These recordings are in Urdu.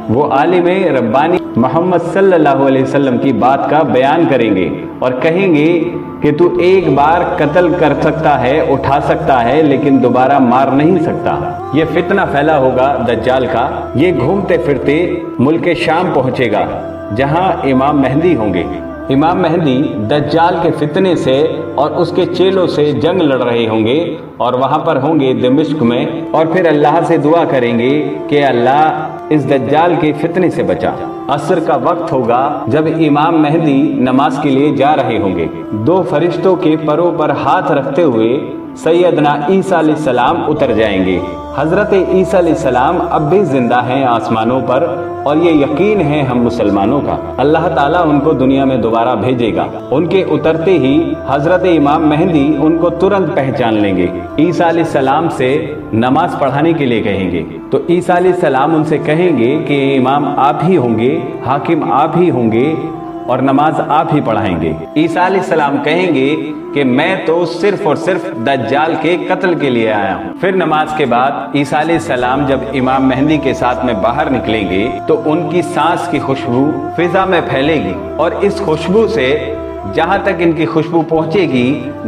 وہ عالم ربانی محمد صلی اللہ علیہ وسلم کی بات کا بیان کریں گے اور کہیں گے کہ تو ایک بار قتل کر سکتا ہے، اٹھا سکتا ہے، لیکن دوبارہ مار نہیں سکتا۔ یہ فتنہ پھیلا ہوگا دجال کا، یہ گھومتے پھرتے ملک شام پہنچے گا جہاں امام مہدی ہوں گے۔ امام مہدی دجال کے فتنے سے اور اس کے چیلوں سے جنگ لڑ رہے ہوں گے اور وہاں پر ہوں گے دمشق میں، اور پھر اللہ سے دعا کریں گے کہ اللہ اس دجال کے فتنے سے بچا۔ عصر کا وقت ہوگا جب امام مہدی نماز کے لیے جا رہے ہوں گے، دو فرشتوں کے پروں پر ہاتھ رکھتے ہوئے سیدنا عیسیٰ علیہ السلام اتر جائیں گے۔ حضرت عیسیٰ علیہ السلام اب بھی زندہ ہیں آسمانوں پر، اور یہ یقین ہے ہم مسلمانوں کا، اللہ تعالیٰ ان کو دنیا میں دوبارہ بھیجے گا۔ ان کے اترتے ہی حضرت امام مہدی ان کو ترنت پہچان لیں گے، عیسیٰ علیہ السلام سے نماز پڑھانے کے لیے کہیں گے، تو عیسیٰ علیہ السلام ان سے کہیں گے کہ امام آپ ہی ہوں گے، حاکم آپ ہی ہوں گے اور نماز آپ ہی پڑھائیں گے۔ عیسیٰ علیہ السلام کہیں گے کہ میں تو صرف اور صرف دجال کے قتل کے لیے آیا ہوں۔ پھر نماز کے بعد عیسیٰ علیہ السلام جب امام مہدی کے ساتھ میں باہر نکلیں گے تو ان کی سانس کی خوشبو فضا میں پھیلے گی، اور اس خوشبو سے جہاں تک ان کی خوشبو پہنچے گی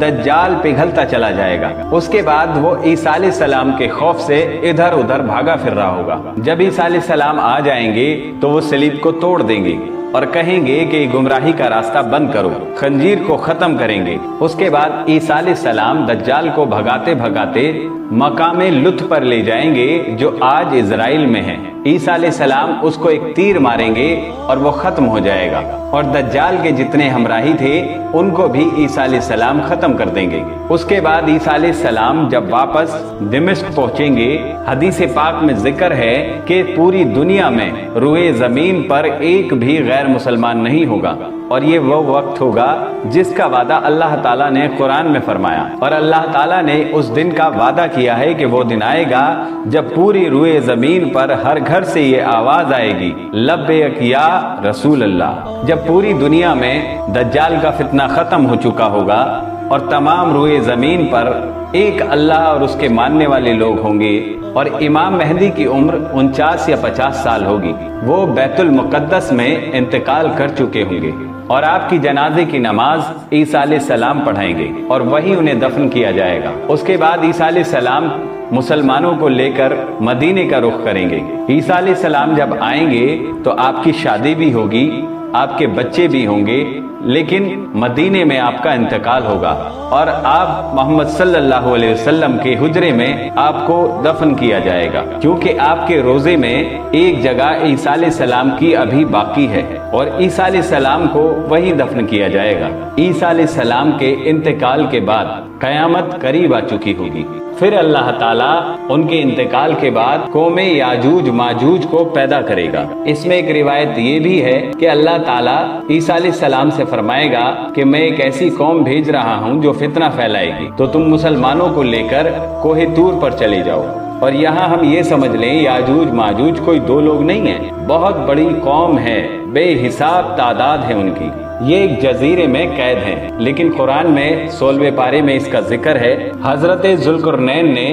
دجال پگھلتا چلا جائے گا۔ اس کے بعد وہ عیسیٰ علیہ السلام کے خوف سے ادھر ادھر بھاگا پھر رہا ہوگا۔ جب عیسیٰ علیہ السلام آ جائیں گے تو وہ صلیب کو توڑ دیں گے اور کہیں گے کہ گمراہی کا راستہ بند کرو، خنجیر کو ختم کریں گے۔ اس کے بعد عیسیٰ علیہ السلام دجال کو بھگاتے بھگاتے مقام لط پر لے جائیں گے جو آج اسرائیل میں ہے۔ عیسیٰ علیہ السلام اس کو ایک تیر ماریں گے اور وہ ختم ہو جائے گا، اور دجال کے جتنے ہمراہی تھے ان کو بھی عیسیٰ علیہ السلام ختم کر دیں گے۔ اس کے بعد عیسیٰ علیہ السلام جب واپس دمشق پہنچیں گے، حدیث پاک میں ذکر ہے کہ پوری دنیا میں روئے زمین پر ایک بھی غیر مسلمان نہیں ہوگا، اور یہ وہ وقت ہوگا جس کا وعدہ اللہ تعالیٰ نے قرآن میں فرمایا، اور اللہ تعالیٰ نے اس دن کا وعدہ کیا ہے کہ وہ دن آئے گا جب پوری روئے زمین پر ہر گھر سے یہ آواز آئے گی، لبیک یا رسول اللہ۔ جب پوری دنیا میں دجال کا فتنہ ختم ہو چکا ہوگا اور تمام روئے زمین پر ایک اللہ اور اس کے ماننے والے لوگ ہوں گے، اور امام مہدی کی عمر 49 یا 50 سال ہوگی، وہ بیت المقدس میں انتقال کر چکے ہوں گے، اور آپ کی جنازے کی نماز عیسیٰ علیہ السلام پڑھائیں گے اور وہی انہیں دفن کیا جائے گا۔ اس کے بعد عیسیٰ علیہ السلام مسلمانوں کو لے کر مدینے کا رخ کریں گے۔ عیسیٰ علیہ السلام جب آئیں گے تو آپ کی شادی بھی ہوگی، آپ کے بچے بھی ہوں گے، لیکن مدینے میں آپ کا انتقال ہوگا، اور آپ محمد صلی اللہ علیہ وسلم کے حجرے میں آپ کو دفن کیا جائے گا، کیونکہ آپ کے روزے میں ایک جگہ عیسیٰ علیہ السلام کی ابھی باقی ہے، اور عیسیٰ علیہ السلام کو وہی دفن کیا جائے گا۔ عیسیٰ علیہ السلام کے انتقال کے بعد قیامت قریب آ چکی ہوگی۔ پھر اللہ تعالیٰ ان کے انتقال کے بعد قوم یاجوج ماجوج کو پیدا کرے گا۔ اس میں ایک روایت یہ بھی ہے کہ اللہ تعالیٰ عیسیٰ علیہ السلام سے فرمائے گا کہ میں ایک ایسی قوم بھیج رہا ہوں جو فتنہ پھیلائے گی، تو تم مسلمانوں کو لے کر کوہ طور پر چلے جاؤ۔ اور یہاں ہم یہ سمجھ لیں یاجوج ماجوج کوئی دو لوگ نہیں ہیں، بہت بڑی قوم ہے، بے حساب تعداد ہے ان کی، یہ ایک جزیرے میں قید ہیں۔ لیکن قرآن میں 16ویں پارے میں اس کا ذکر ہے، حضرت ذوالقرنین نے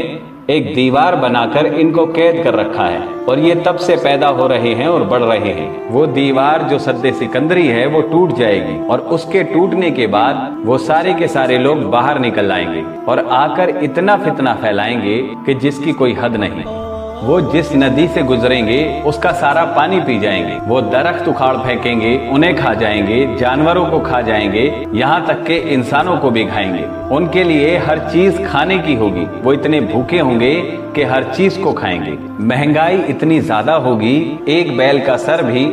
ایک دیوار بنا کر ان کو قید کر رکھا ہے، اور یہ تب سے پیدا ہو رہے ہیں اور بڑھ رہے ہیں۔ وہ دیوار جو سد سکندری ہے وہ ٹوٹ جائے گی، اور اس کے ٹوٹنے کے بعد وہ سارے کے سارے لوگ باہر نکل آئیں گے اور آ کر اتنا فتنہ پھیلائیں گے کہ جس کی کوئی حد نہیں۔ وہ جس ندی سے گزریں گے اس کا سارا پانی پی جائیں گے، وہ درخت اکھاڑ پھینکیں گے، انہیں کھا جائیں گے، جانوروں کو کھا جائیں گے، یہاں تک کہ انسانوں کو بھی کھائیں گے۔ ان کے لیے ہر چیز کھانے کی ہوگی، وہ اتنے بھوکے ہوں گے کہ ہر چیز کو کھائیں گے۔ مہنگائی اتنی زیادہ ہوگی، ایک بیل کا سر بھی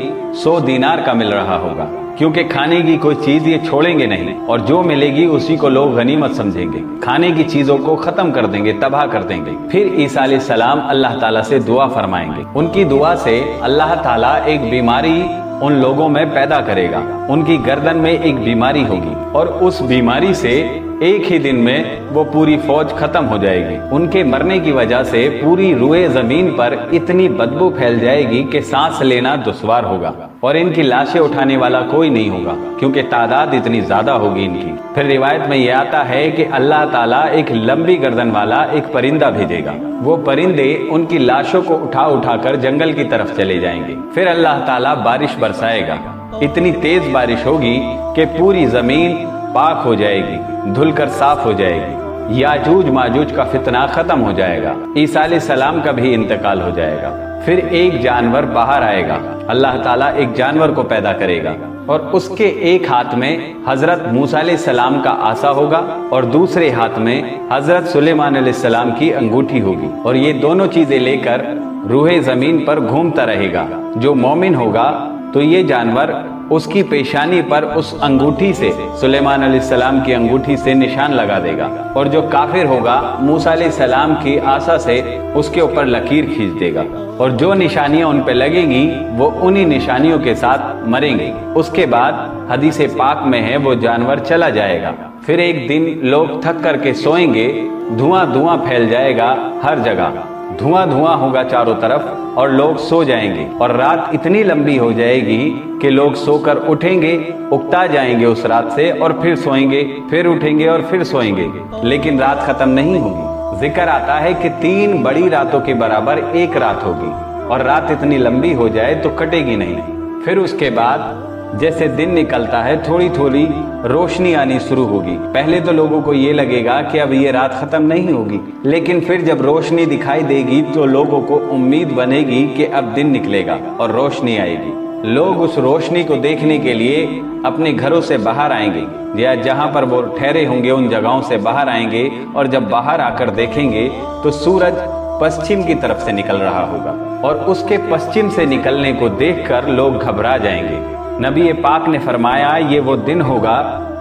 100 دینار کا مل رہا ہوگا، کیونکہ کھانے کی کوئی چیز یہ چھوڑیں گے نہیں، اور جو ملے گی اسی کو لوگ غنیمت سمجھیں گے، کھانے کی چیزوں کو ختم کر دیں گے، تباہ کر دیں گے۔ پھر عیسیٰ علیہ السلام اللہ تعالیٰ سے دعا فرمائیں گے، ان کی دعا سے اللہ تعالیٰ ایک بیماری ان لوگوں میں پیدا کرے گا، ان کی گردن میں ایک بیماری ہوگی، اور اس بیماری سے ایک ہی دن میں وہ پوری فوج ختم ہو جائے گی۔ ان کے مرنے کی وجہ سے پوری روئے زمین پر اتنی بدبو پھیل جائے گی کہ سانس لینا دشوار ہوگا، اور ان کی لاشیں اٹھانے والا کوئی نہیں ہوگا کیونکہ تعداد اتنی زیادہ ہوگی ان کی۔ پھر روایت میں یہ آتا ہے کہ اللہ تعالیٰ ایک لمبی گردن والا ایک پرندہ بھیجے گا، وہ پرندے ان کی لاشوں کو اٹھا اٹھا کر جنگل کی طرف چلے جائیں گے۔ پھر اللہ تعالیٰ بارش برسائے گا، اتنی تیز بارش ہوگی کہ پوری زمین پاک ہو جائے گی، دھل کر صاف ہو جائے گی۔ یاجوج ماجوج کا فتنہ ختم ہو جائے گا، عیسیٰ علیہ السلام کا بھی انتقال ہو جائے گا۔ پھر ایک جانور باہر آئے گا، اللہ تعالیٰ ایک جانور کو پیدا کرے گا اور اس کے ایک ہاتھ میں حضرت موسیٰ علیہ السلام کا عصا ہوگا اور دوسرے ہاتھ میں حضرت سلیمان علیہ السلام کی انگوٹھی ہوگی، اور یہ دونوں چیزیں لے کر روح زمین پر گھومتا رہے گا۔ جو مومن ہوگا تو یہ جانور اس کی پیشانی پر اس انگوٹھی سے، سلیمان علیہ السلام کی انگوٹھی سے نشان لگا دے گا، اور جو کافر ہوگا موسیٰ علیہ السلام کی عصا سے اس کے اوپر لکیر کھینچ دے گا، اور جو نشانیاں ان پہ لگیں گی وہ انہی نشانیوں کے ساتھ مریں گے۔ اس کے بعد حدیث پاک میں ہے وہ جانور چلا جائے گا۔ پھر ایک دن لوگ تھک کر کے سوئیں گے، دھواں دھواں پھیل جائے گا ہر جگہ، دھواں دھواں ہوگا چاروں طرف، اور لوگ سو جائیں گے، اور رات اتنی لمبی ہو جائے گی کہ لوگ سو کر اٹھیں گے، اکتا جائیں گے اس رات سے، اور پھر سوئیں گے، پھر اٹھیں گے اور پھر سوئیں گے، لیکن رات ختم نہیں ہوگی۔ ذکر آتا ہے کہ 3 بڑی راتوں کے برابر ایک رات ہوگی، اور رات اتنی لمبی ہو جائے تو کٹے گی نہیں۔ پھر اس کے بعد جیسے دن نکلتا ہے تھوڑی تھوڑی روشنی آنی شروع ہوگی۔ پہلے تو لوگوں کو یہ لگے گا کہ اب یہ رات ختم نہیں ہوگی، لیکن پھر جب روشنی دکھائی دے گی تو لوگوں کو امید بنے گی کہ اب دن نکلے گا اور روشنی آئے گی۔ لوگ اس روشنی کو دیکھنے کے لیے اپنے گھروں سے باہر آئیں گے، یا جہاں پر وہ ٹھہرے ہوں گے ان جگہوں سے باہر آئیں گے، اور جب باہر آ کر دیکھیں گے تو سورج پشچم کی طرف سے نکل رہا ہوگا، اور اس کے پشچم سے نکلنے کو دیکھ کر لوگ گھبرا جائیں گے۔ نبی پاک نے فرمایا یہ وہ دن ہوگا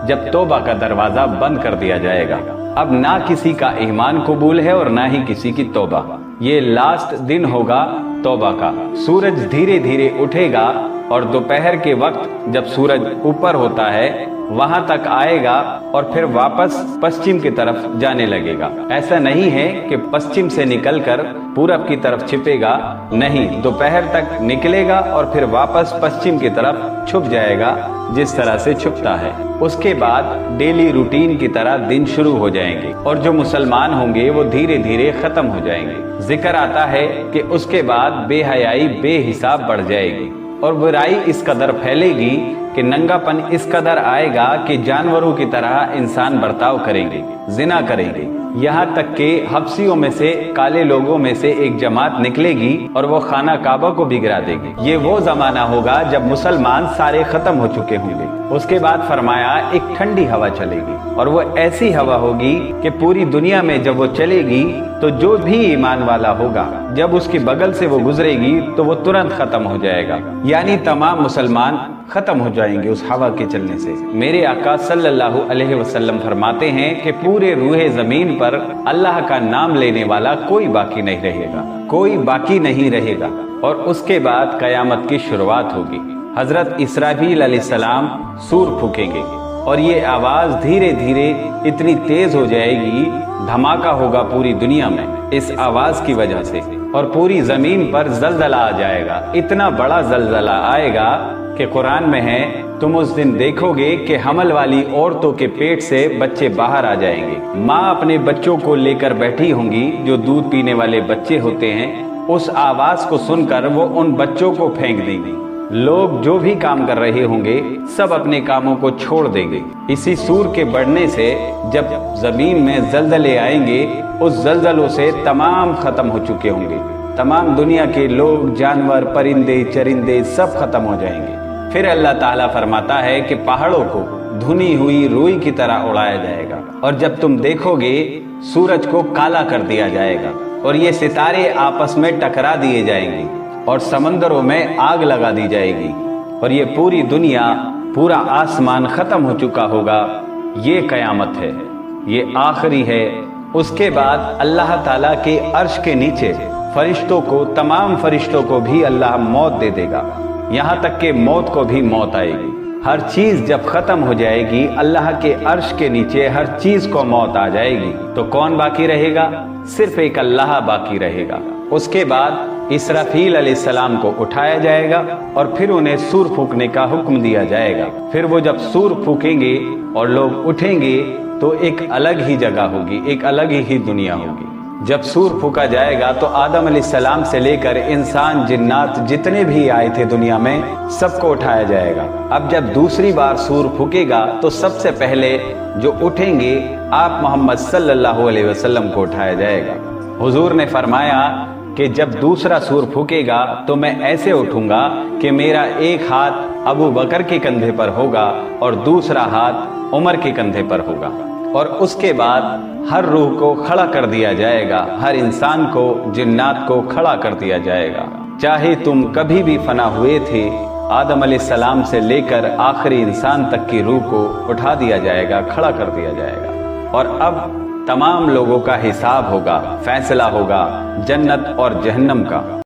جب توبہ کا دروازہ بند کر دیا جائے گا، اب نہ کسی کا ایمان قبول ہے اور نہ ہی کسی کی توبہ۔ یہ لاسٹ دن ہوگا توبہ کا۔ سورج دھیرے دھیرے اٹھے گا، اور دوپہر کے وقت جب سورج اوپر ہوتا ہے وہاں تک آئے گا اور پھر واپس پشچم کی طرف جانے لگے گا۔ ایسا نہیں ہے کہ پشچم سے نکل کر پورب کی طرف چھپے گا، نہیں، دوپہر تک نکلے گا اور پھر واپس پشچم کی طرف چھپ جائے گا جس طرح سے چھپتا ہے۔ اس کے بعد ڈیلی روٹین کی طرح دن شروع ہو جائیں گے، اور جو مسلمان ہوں گے وہ دھیرے دھیرے ختم ہو جائیں گے۔ ذکر آتا ہے کہ اس کے بعد بے حیائی بے حساب بڑھ جائے گی، اور برائی اس قدر پھیلے گی کہ ننگا پن اس قدر آئے گا کہ جانوروں کی طرح انسان برتاؤ کریں گے، زنا کریں گے، یہاں تک کہ حبشیوں میں سے، کالے لوگوں میں سے ایک جماعت نکلے گی اور وہ خانہ کعبہ کو بھی گرا دے گی۔ یہ وہ زمانہ ہوگا جب مسلمان سارے ختم ہو چکے ہوں گے۔ اس کے بعد فرمایا ایک ٹھنڈی ہوا چلے گی، اور وہ ایسی ہوا ہوگی کہ پوری دنیا میں جب وہ چلے گی تو جو بھی ایمان والا ہوگا جب اس کی بغل سے وہ گزرے گی تو وہ ترنت ختم ہو جائے گا، یعنی تمام مسلمان ختم ہو جائیں گے اس ہوا کے چلنے سے۔ میرے آقا صلی اللہ علیہ وسلم فرماتے ہیں کہ پورے روح زمین پر اللہ کا نام لینے والا کوئی باقی نہیں رہے گا، کوئی باقی نہیں رہے گا، اور اس کے بعد قیامت کی شروعات ہوگی۔ حضرت اسرافیل علیہ السلام سور پھونکیں گے، اور یہ آواز دھیرے دھیرے اتنی تیز ہو جائے گی، دھماکہ ہوگا پوری دنیا میں اس آواز کی وجہ سے، اور پوری زمین پر زلزلہ آ جائے گا، اتنا بڑا زلزلہ آئے گا کہ قرآن میں ہے تم اس دن دیکھو گے کہ حمل والی عورتوں کے پیٹ سے بچے باہر آ جائیں گے، ماں اپنے بچوں کو لے کر بیٹھی ہوں گی، جو دودھ پینے والے بچے ہوتے ہیں، اس آواز کو سن کر وہ ان بچوں کو پھینک دیں گی۔ لوگ جو بھی کام کر رہے ہوں گے سب اپنے کاموں کو چھوڑ دیں گے۔ اسی سور کے بڑھنے سے جب زمین میں زلزلے آئیں گے، اس زلزلوں سے تمام ختم ہو چکے ہوں گے، تمام دنیا کے لوگ، جانور، پرندے، چرندے سب ختم ہو جائیں گے۔ پھر اللہ تعالیٰ فرماتا ہے کہ پہاڑوں کو دھنی ہوئی روئی کی طرح اڑایا جائے گا، اور جب تم دیکھو گے سورج کو کالا کر دیا جائے گا، اور یہ ستارے آپس میں ٹکرا دیے جائیں گے، اور سمندروں میں آگ لگا دی جائے گی، اور یہ پوری دنیا، پورا آسمان ختم ہو چکا ہوگا۔ یہ قیامت ہے، یہ آخری ہے۔ اس کے بعد اللہ تعالیٰ کے عرش کے نیچے فرشتوں کو، تمام فرشتوں کو بھی اللہ موت دے دے گا، یہاں تک کہ موت کو بھی موت آئے گی۔ ہر چیز جب ختم ہو جائے گی، اللہ کے عرش کے نیچے ہر چیز کو موت آ جائے گی، تو کون باقی رہے گا؟ صرف ایک اللہ باقی رہے گا۔ اس کے بعد اسرافیل علیہ السلام کو اٹھایا جائے گا اور پھر انہیں سور پھونکنے کا حکم دیا جائے گا۔ پھر وہ جب سور پھونکیں گے اور لوگ اٹھیں گے تو ایک الگ ہی جگہ ہوگی، ایک الگ ہی دنیا ہوگی۔ جب سور پھونکا جائے گا تو آدم علیہ السلام سے لے کر انسان، جنات جتنے بھی آئے تھے دنیا میں، سب کو اٹھایا جائے گا۔ اب جب دوسری بار سور پھونکے گا تو سب سے پہلے جو اٹھیں گے آپ محمد صلی اللہ علیہ وسلم کو اٹھایا جائے گا۔ حضور نے فرمایا کہ جب دوسرا سور پھونکے گا تو میں ایسے اٹھوں گا کہ میرا ایک ہاتھ ابو بکر کے کندھے پر ہوگا اور دوسرا ہاتھ عمر کے کندھے پر ہوگا، اور اس کے بعد ہر روح کو کھڑا کر دیا جائے گا، ہر انسان کو، جنات کو کھڑا کر دیا جائے گا۔ چاہے تم کبھی بھی فنا ہوئے تھے، آدم علیہ السلام سے لے کر آخری انسان تک کی روح کو اٹھا دیا جائے گا، کھڑا کر دیا جائے گا، اور اب تمام لوگوں کا حساب ہوگا، فیصلہ ہوگا جنت اور جہنم کا۔